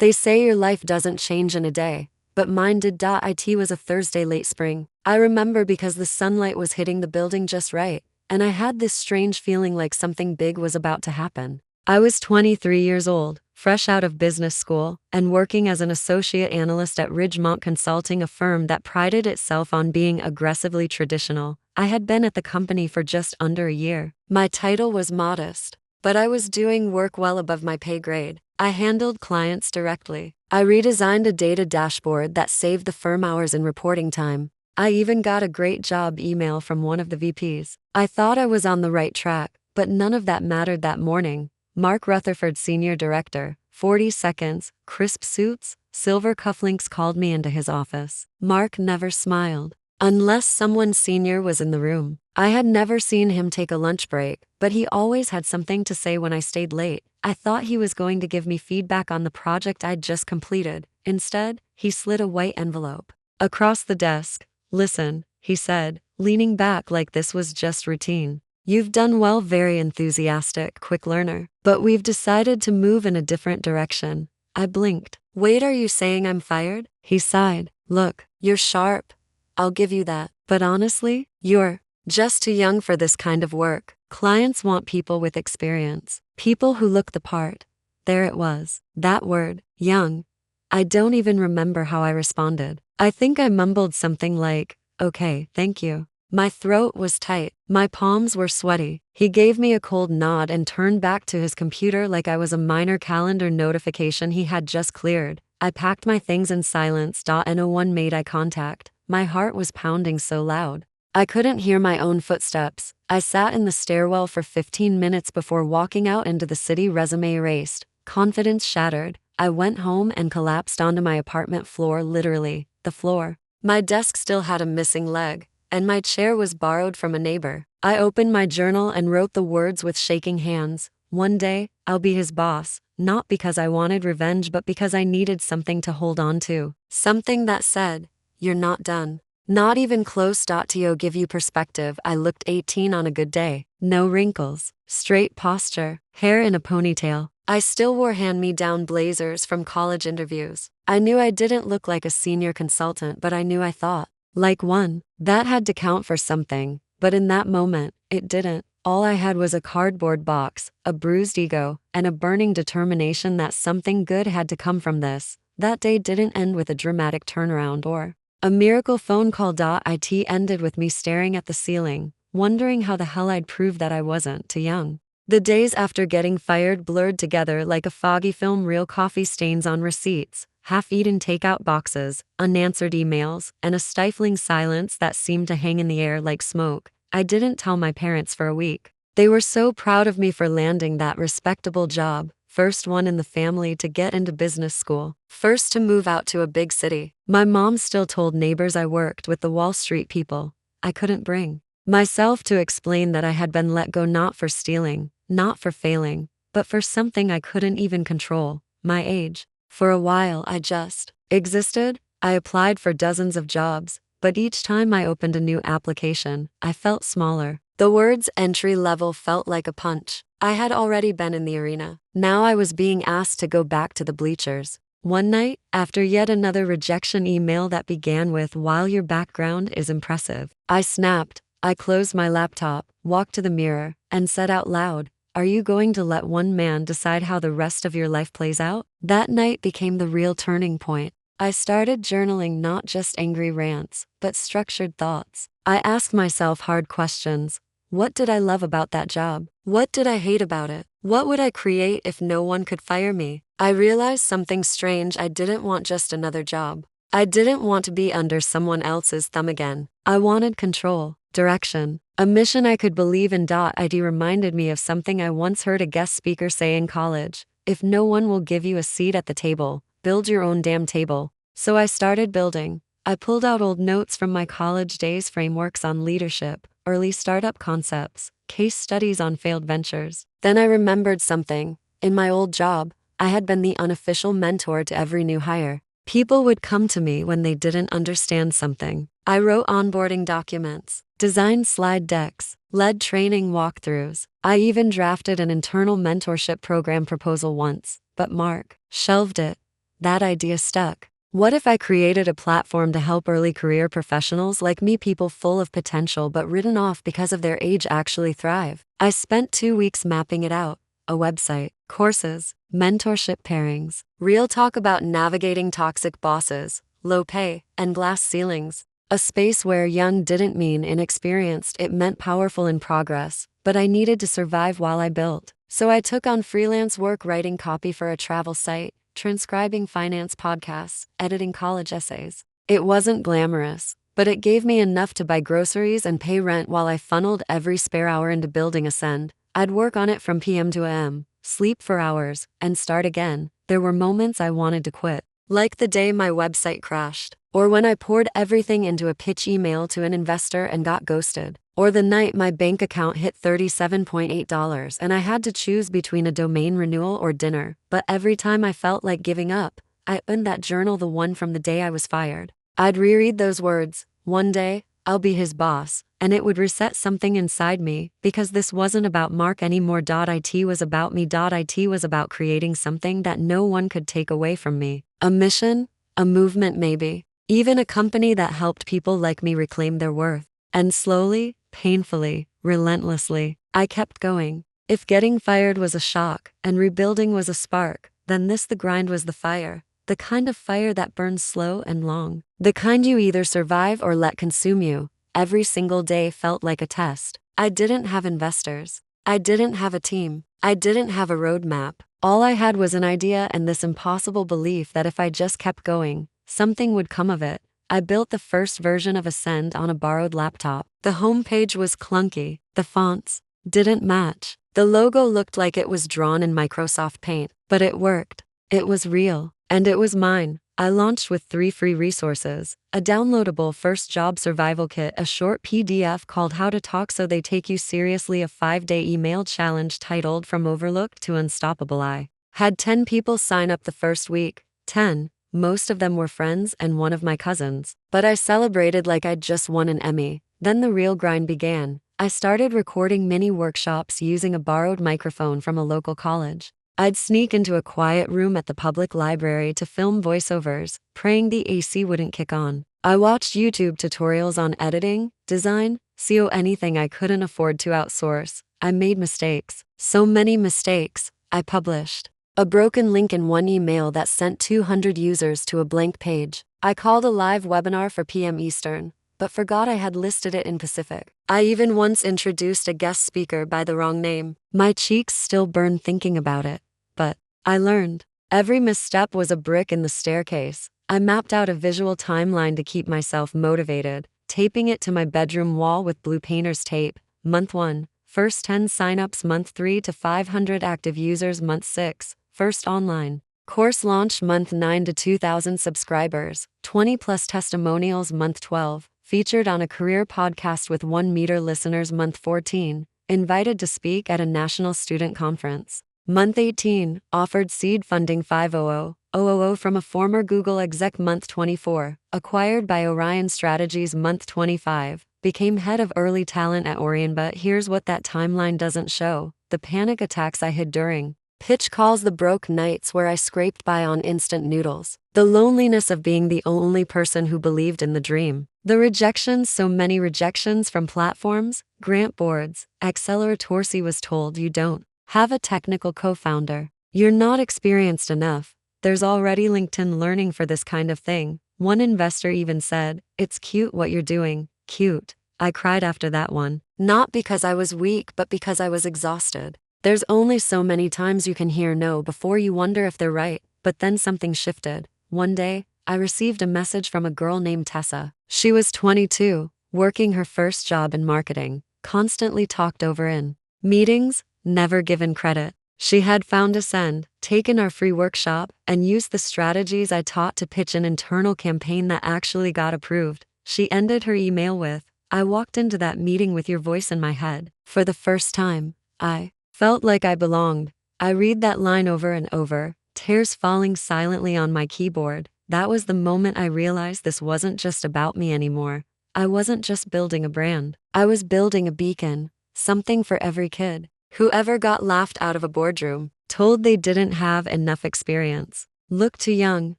They say your life doesn't change in a day, but mine did. It was a Thursday late spring. I remember because the sunlight was hitting the building just right, and I had this strange feeling like something big was about to happen. I was 23 years old, fresh out of business school, and working as an associate analyst at Ridgemont Consulting, a firm that prided itself on being aggressively traditional. I had been at the company for just under a year. My title was modest, but I was doing work well above my pay grade. I handled clients directly. I redesigned a data dashboard that saved the firm hours in reporting time. I even got a great job email from one of the VPs. I thought I was on the right track, but none of that mattered that morning. Mark Rutherford, senior director, 40 seconds, crisp suits, silver cufflinks, called me into his office. Mark never smiled, unless someone senior was in the room. I had never seen him take a lunch break, but he always had something to say when I stayed late. I thought he was going to give me feedback on the project I'd just completed. Instead, he slid a white envelope across the desk. "Listen," he said, leaning back like this was just routine. "You've done well, very enthusiastic, quick learner, but we've decided to move in a different direction." I blinked. "Wait, are you saying I'm fired?" He sighed. "Look, you're sharp. I'll give you that. But honestly, you're just too young for this kind of work. Clients want people with experience, people who look the part." There it was, that word, young. I don't even remember how I responded. I think I mumbled something like, "Okay, thank you." My throat was tight. My palms were sweaty. He gave me a cold nod and turned back to his computer like I was a minor calendar notification he had just cleared. I packed my things in silence. No one made eye contact. My heart was pounding so loud I couldn't hear my own footsteps. I sat in the stairwell for 15 minutes before walking out into the city, resume erased, confidence shattered. I went home and collapsed onto my apartment floor, literally, the floor. My desk still had a missing leg, and my chair was borrowed from a neighbor. I opened my journal and wrote the words with shaking hands. One day, I'll be his boss, not because I wanted revenge but because I needed something to hold on to. Something that said, "You're not done. Not even close." To give you perspective, I looked 18 on a good day. No wrinkles, straight posture, hair in a ponytail. I still wore hand-me-down blazers from college interviews. I knew I didn't look like a senior consultant, but I knew I thought like one. That had to count for something, but in that moment, it didn't. All I had was a cardboard box, a bruised ego, and a burning determination that something good had to come from this. That day didn't end with a dramatic turnaround or a miracle phone call. It ended with me staring at the ceiling, wondering how the hell I'd prove that I wasn't too young. The days after getting fired blurred together like a foggy film, real coffee stains on receipts, half-eaten takeout boxes, unanswered emails, and a stifling silence that seemed to hang in the air like smoke. I didn't tell my parents for a week. They were so proud of me for landing that respectable job, first one in the family to get into business school, first to move out to a big city. My mom still told neighbors I worked with the Wall Street people. I couldn't bring myself to explain that I had been let go, not for stealing, not for failing, but for something I couldn't even control, my age. For a while I just existed. I applied for dozens of jobs, but each time I opened a new application, I felt smaller. The words entry level felt like a punch. I had already been in the arena. Now I was being asked to go back to the bleachers. One night, after yet another rejection email that began with, "While your background is impressive," I snapped. I closed my laptop, walked to the mirror, and said out loud, "Are you going to let one man decide how the rest of your life plays out?" That night became the real turning point. I started journaling, not just angry rants, but structured thoughts. I asked myself hard questions. What did I love about that job? What did I hate about it? What would I create if no one could fire me? I realized something strange. I didn't want just another job. I didn't want to be under someone else's thumb again. I wanted control, direction, a mission I could believe in. It reminded me of something I once heard a guest speaker say in college: "If no one will give you a seat at the table, build your own damn table." So I started building. I pulled out old notes from my college days, frameworks on leadership, early startup concepts, case studies on failed ventures. Then I remembered something. In my old job, I had been the unofficial mentor to every new hire. People would come to me when they didn't understand something. I wrote onboarding documents, designed slide decks, led training walkthroughs. I even drafted an internal mentorship program proposal once, but Mark shelved it. that idea stuck. What if I created a platform to help early career professionals like me, people full of potential but written off because of their age, actually thrive? I spent 2 weeks mapping it out: a website, courses, mentorship pairings, real talk about navigating toxic bosses, low pay, and glass ceilings. A space where young didn't mean inexperienced, it meant powerful in progress. But I needed to survive while I built. So I took on freelance work, writing copy for a travel site, transcribing finance podcasts, editing college essays. It wasn't glamorous, but it gave me enough to buy groceries and pay rent while I funneled every spare hour into building Ascend. I'd work on it from PM to AM, sleep for hours, and start again. There were moments I wanted to quit, like the day my website crashed, or when I poured everything into a pitch email to an investor and got ghosted, or the night my bank account hit $37.8 and I had to choose between a domain renewal or dinner. But every time I felt like giving up, I opened that journal, the one from the day I was fired. I'd reread those words: "One day, I'll be his boss," and it would reset something inside me, because this wasn't about Mark anymore. It was about me. It was about creating something that no one could take away from me. A mission, a movement, maybe even a company that helped people like me reclaim their worth. And slowly, painfully, relentlessly, I kept going. If getting fired was a shock and rebuilding was a spark, then the grind was the fire. The kind of fire that burns slow and long. The kind you either survive or let consume you. Every single day felt like a test. I didn't have investors. I didn't have a team. I didn't have a roadmap. All I had was an idea and this impossible belief that if I just kept going, something would come of it. I built the first version of Ascend on a borrowed laptop. The homepage was clunky. The fonts didn't match. The logo looked like it was drawn in Microsoft Paint. But it worked. It was real. And it was mine. I launched with 3 free resources: a downloadable first job survival kit, a short PDF called How to Talk So They Take You Seriously, a 5-day email challenge titled From Overlooked to Unstoppable. I had 10 people sign up the first week. 10. Most of them were friends and one of my cousins. But I celebrated like I'd just won an Emmy. Then the real grind began. I started recording mini workshops using a borrowed microphone from a local college. I'd sneak into a quiet room at the public library to film voiceovers, praying the AC wouldn't kick on. I watched YouTube tutorials on editing, design, SEO, anything I couldn't afford to outsource. I made mistakes. So many mistakes. I published a broken link in one email that sent 200 users to a blank page. I called a live webinar for PM Eastern, but forgot I had listed it in Pacific. I even once introduced a guest speaker by the wrong name. My cheeks still burn thinking about it. But I learned. Every misstep was a brick in the staircase. I mapped out a visual timeline to keep myself motivated, taping it to my bedroom wall with blue painter's tape. Month 1, first 10 signups. Month 3 to 500 active users. Month 6, first online course launch. Month 9 to 2,000 subscribers, 20 plus testimonials. Month 12, featured on a career podcast with 1 meter listeners. Month 14, invited to speak at a national student conference. Month 18, offered seed funding $500,000 from a former Google exec. Month 24, acquired by Orion Strategies. Month 25, became head of early talent at Orion. But here's what that timeline doesn't show: the panic attacks I had during pitch calls, the broke nights where I scraped by on instant noodles, the loneliness of being the only person who believed in the dream, the rejections, so many rejections from platforms, grant boards, accelerators. Was told, you don't have a technical co-founder. You're not experienced enough. There's already LinkedIn Learning for this kind of thing. One investor even said, "It's cute what you're doing." Cute. I cried after that one. Not because I was weak, but because I was exhausted. There's only so many times you can hear no before you wonder if they're right. But then something shifted. One day, I received a message from a girl named Tessa. She was 22, working her first job in marketing, constantly talked over in meetings, never given credit. She had found Ascend, taken our free workshop, and used the strategies I taught to pitch an internal campaign that actually got approved. She ended her email with, "I walked into that meeting with your voice in my head. For the first time, I felt like I belonged." I read that line over and over, tears falling silently on my keyboard. That was the moment I realized this wasn't just about me anymore. I wasn't just building a brand. I was building a beacon, something for every kid who ever got laughed out of a boardroom, told they didn't have enough experience, Look too young,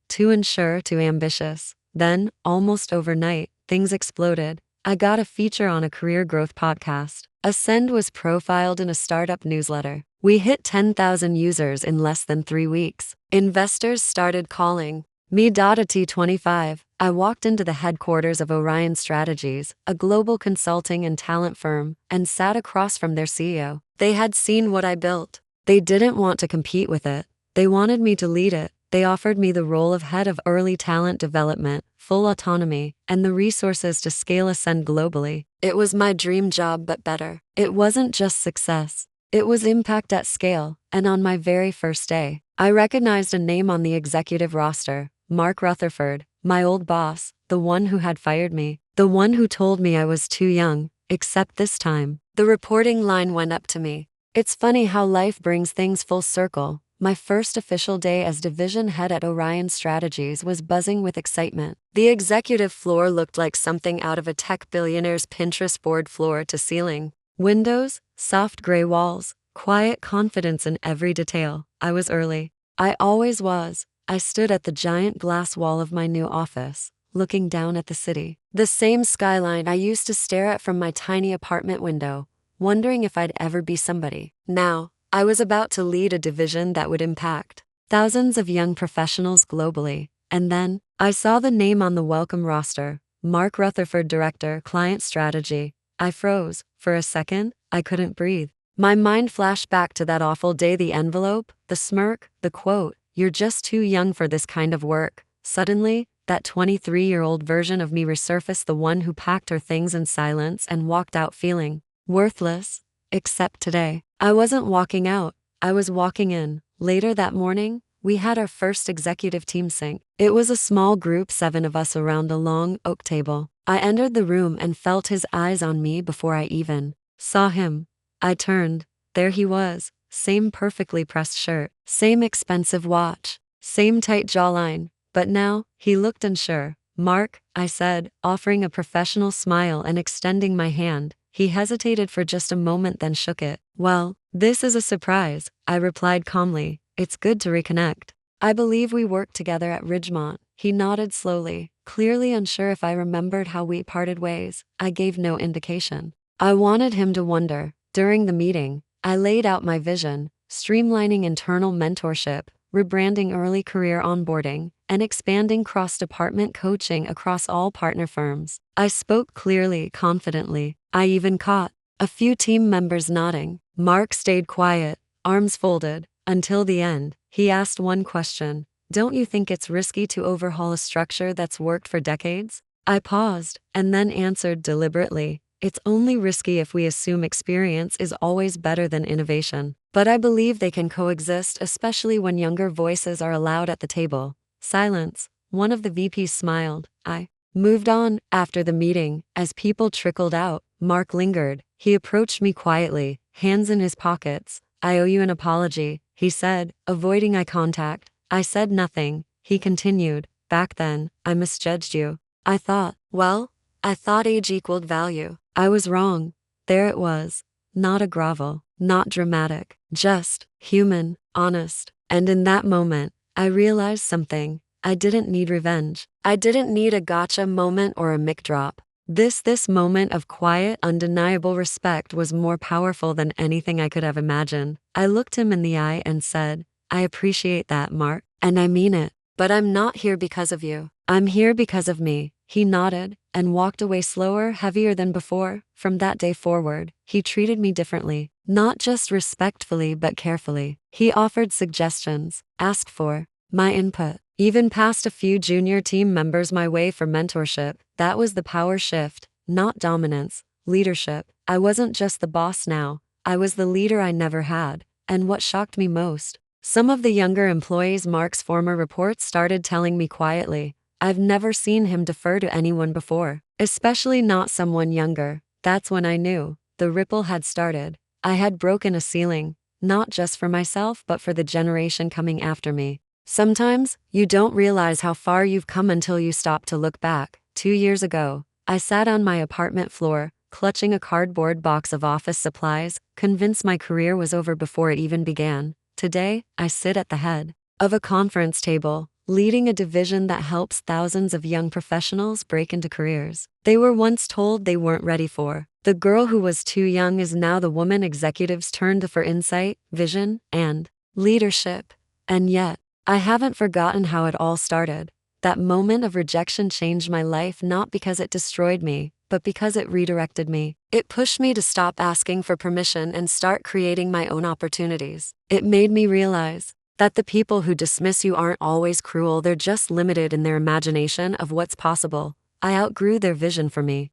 too unsure, too ambitious. Then, almost overnight, things exploded. I got a feature on a career growth podcast. Ascend was profiled in a startup newsletter. We hit 10,000 users in less than 3 weeks. Investors started calling me a T25. I walked into the headquarters of Orion Strategies, a global consulting and talent firm, and sat across from their CEO. They had seen what I built. They didn't want to compete with it. They wanted me to lead it. They offered me the role of head of early talent development, full autonomy, and the resources to scale Ascend globally. It was my dream job, but better. It wasn't just success. It was impact at scale, and on my very first day, I recognized a name on the executive roster, Mark Rutherford, my old boss, the one who had fired me, the one who told me I was too young, except this time, the reporting line went up to me. It's funny how life brings things full circle. My first official day as division head at Orion Strategies was buzzing with excitement. The executive floor looked like something out of a tech billionaire's Pinterest board, floor to ceiling. Windows, soft gray walls, quiet confidence in every detail. I was early. I always was. I stood at the giant glass wall of my new office, looking down at the city. The same skyline I used to stare at from my tiny apartment window, wondering if I'd ever be somebody. Now, I was about to lead a division that would impact thousands of young professionals globally. And then, I saw the name on the welcome roster, Mark Rutherford, Director, Client Strategy. I froze. For a second, I couldn't breathe. My mind flashed back to that awful day, the envelope, the smirk, the quote, "You're just too young for this kind of work." Suddenly, that 23-year-old version of me resurfaced, the one who packed her things in silence and walked out feeling worthless. Except today, I wasn't walking out, I was walking in. Later that morning, we had our first executive team sync. It was a small group, 7 of us around a long oak table. I entered the room and felt his eyes on me before I even saw him. I turned. There he was. Same perfectly pressed shirt, same expensive watch, same tight jawline. But now, he looked unsure. "Mark," I said, offering a professional smile and extending my hand. He hesitated for just a moment, then shook it. "Well, this is a surprise," I replied calmly. "It's good to reconnect. I believe we worked together at Ridgemont." He nodded slowly, clearly unsure if I remembered how we parted ways. I gave no indication. I wanted him to wonder. During the meeting, I laid out my vision: streamlining internal mentorship, rebranding early career onboarding, and expanding cross-department coaching across all partner firms. I spoke clearly, confidently. I even caught a few team members nodding. Mark stayed quiet, arms folded, until the end. He asked one question: "Don't you think it's risky to overhaul a structure that's worked for decades?" I paused, and then answered deliberately: "It's only risky if we assume experience is always better than innovation. But I believe they can coexist, especially when younger voices are allowed at the table." Silence. One of the VPs smiled. I moved on. After the meeting, as people trickled out, Mark lingered. He approached me quietly, hands in his pockets. "I owe you an apology," he said, avoiding eye contact. I said nothing. He continued, "Back then, I misjudged you. I thought age equaled value. I was wrong." There it was. Not a grovel, not dramatic, just human, honest. And in that moment, I realized something. I didn't need revenge. I didn't need a gotcha moment or a mic drop. This moment of quiet, undeniable respect was more powerful than anything I could have imagined. I looked him in the eye and said, "I appreciate that, Mark, and I mean it. But I'm not here because of you. I'm here because of me." He nodded and walked away, slower, heavier than before. From that day forward, he treated me differently, not just respectfully but carefully. He offered suggestions, asked for my input, even passed a few junior team members my way for mentorship. That was the power shift, not dominance, leadership. I wasn't just the boss now, I was the leader I never had. And what shocked me most, some of the younger employees Mark's former reports started telling me quietly, "I've never seen him defer to anyone before, especially not someone younger." That's when I knew the ripple had started. I had broken a ceiling, not just for myself but for the generation coming after me. Sometimes, you don't realize how far you've come until you stop to look back. 2 years ago, I sat on my apartment floor, clutching a cardboard box of office supplies, convinced my career was over before it even began. Today, I sit at the head of a conference table, leading a division that helps thousands of young professionals break into careers they were once told they weren't ready for. The girl who was too young is now the woman executives turn to for insight, vision, and leadership. And yet, I haven't forgotten how it all started. That moment of rejection changed my life not because it destroyed me, but because it redirected me. It pushed me to stop asking for permission and start creating my own opportunities. It made me realize that the people who dismiss you aren't always cruel, they're just limited in their imagination of what's possible. I outgrew their vision for me.